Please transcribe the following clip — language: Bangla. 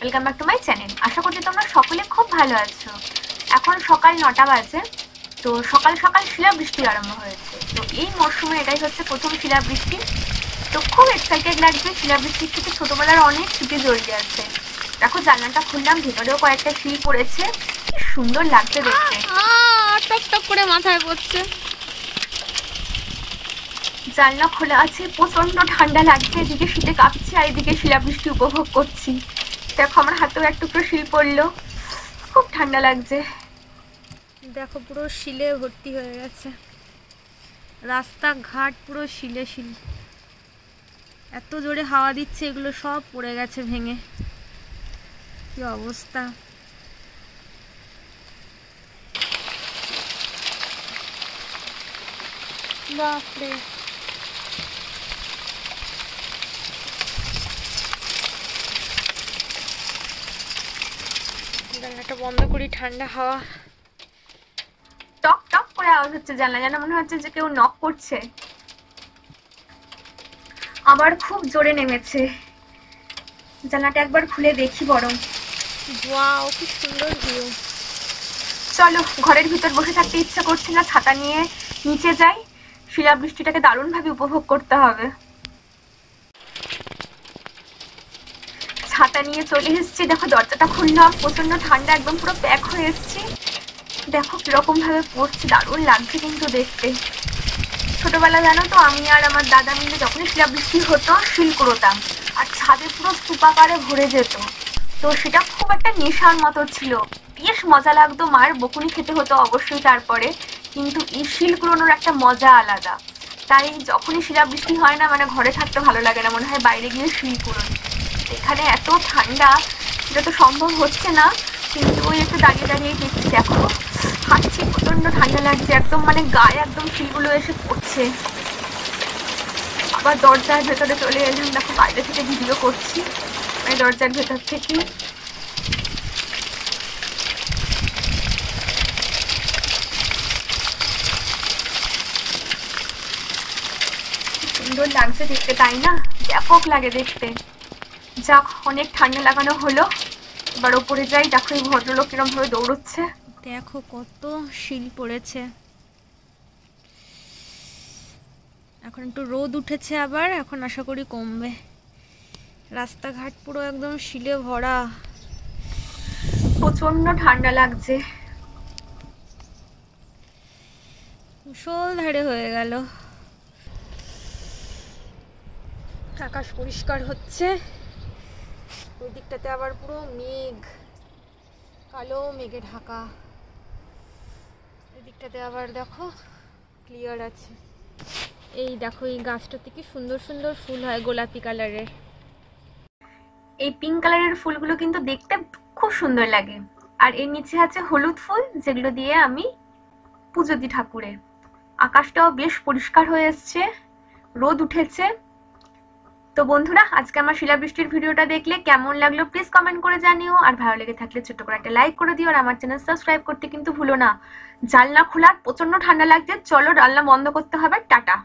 Welcome back to my channel. আশা করছি তোমরা সকলে খুব ভালো আছো। এখন সকাল 9টা বাজে। তো সকাল সকাল শিলাবৃষ্টি আরম্ভ হয়েছে। তো এই মরশুমে এটাই হচ্ছে প্রথম শিলাবৃষ্টি। তো খুব এক্সাইটেড লাগছে। শিলাবৃষ্টির সাথে ছোটবেলার অনেক স্মৃতি জড়িয়ে আছে। দেখো জানলাটা খুললাম, ভেতরেও কয়েকটা শিল পড়েছে, কি সুন্দর লাগছে দেখতে। টক টক করে মাথায় পড়ছে। জানলা খোলা আছে, প্রচন্ড ঠান্ডা লাগছে, এদিকে শীতে কাঁপছে আর এদিকে শিলাবৃষ্টি উপভোগ করছি। দেখো আমার হাতেও এক টুকরো শিল পড়লো, খুব ঠান্ডা লাগছে। দেখো পুরো শিলে ভর্তি হয়ে গেছে, রাস্তাঘাট পুরো শিলে শিল। এত জোরে হাওয়া দিচ্ছে, এগুলো সব পড়ে গেছে ভেঙে, কি অবস্থা। বাপরে, জানলাটা বন্ধ করি, ঠান্ডা হাওয়া। টক টক করে আওয়াজ হচ্ছে জানলা, যেন মনে হচ্ছে যে কেউ নক করছে। আবার খুব জোরে নেমেছে। জানলাটা একবার খুলে দেখি বরং। ওয়াও, কি সুন্দর ভিউ। চলো, ঘরের ভিতর বসে থাকতে ইচ্ছা করছে না, ছাতা নিয়ে নিচে যাই। শিলাবৃষ্টিটাকে দারুণভাবে উপভোগ করতে হবে। ছাতা নিয়ে চলে এসেছি। দেখো দরজাটা খুললাম, প্রচন্ড ঠান্ডা, একদম পুরো প্যাক হয়ে এসেছি। দেখো কিরকম ভাবে পড়ছে, দারুণ লাগছে কিন্তু দেখতে। ছোটবেলা জানো তো, আমি আর আমার দাদা মিলে যখনই শিলাবৃষ্টি হতো শিল কুড়োতাম, আর ছাদে পুরো স্তূপাকারে ভরে যেত। তো সেটা খুব একটা নেশার মতো ছিল, বেশ মজা লাগতো। মায়ের বকুনি খেতে হতো অবশ্যই তারপরে, কিন্তু এই শিল কুড়োনোর একটা মজা আলাদা। তাই যখনই শিলাবৃষ্টি হয় না, মানে ঘরে থাকতে ভালো লাগে না, মনে হয় বাইরে গিয়ে শিল কুড়োই। এখানে এত ঠান্ডা, সেটা তো সম্ভব হচ্ছে না, কিন্তু ওই একটু দাঁড়িয়ে দাঁড়িয়ে দেখছি। দেখো হাঁটছি, প্রচন্ড ঠান্ডা লাগছে, একদম মানে গায়ে একদম শিলগুলো এসে পড়ছে। আবার দরজার ভেতরে চলে এলাম, দেখো বাইরে থেকে ভিডিও করছি, মানে দরজার ভেতর থেকে। সুন্দর লাগছে দেখতে, তাই না? ব্যাপক লাগে দেখতে। যাক, অনেক ঠান্ডা লাগানো হলো, এবার ওপরে যাই। দেখো এই ভদ্রলোক কিরম ভাবে দৌড়চ্ছে, দেখো কত শিল পড়েছে। এখন একটু রোদ উঠেছে আবার, এখন আশা করি কমবে। রাস্তাঘাট পুরো একদম শিলে ভরা, প্রচন্ড ঠান্ডা লাগছে। মুষলধারে হয়ে গেল। আকাশ পরিষ্কার হচ্ছে, ওই দিকটাতে আবার পুরো মেঘ, কালো মেঘে ঢাকা। এই দিকটাতে আবার দেখো ক্লিয়ার আছে। এই দেখো এই গাছটাতে কি সুন্দর সুন্দর ফুল হয়, গোলাপি কালারের। এই পিঙ্ক কালারের ফুলগুলো কিন্তু দেখতে খুব সুন্দর লাগে। আর এর নিচে আছে হলুদ ফুল, যেগুলো দিয়ে আমি পুজো দিই ঠাকুরে। আকাশটাও বেশ পরিষ্কার হয়ে এসছে, রোদ উঠেছে। তো বন্ধুরা, আজকে আমার শিলাবৃষ্টির ভিডিওটা দেখলে কেমন লাগলো প্লিজ কমেন্ট করে জানিও। আর ভালো লেগে থাকলে ছোট্ট করে একটা লাইক করে দিও, আর আমার চ্যানেল সাবস্ক্রাইব করতে কিন্তু ভুলো না। জানলা খোলা, প্রচন্ড ঠান্ডা লাগছে, চলো জানলা বন্ধ করতে হবে। টাটা।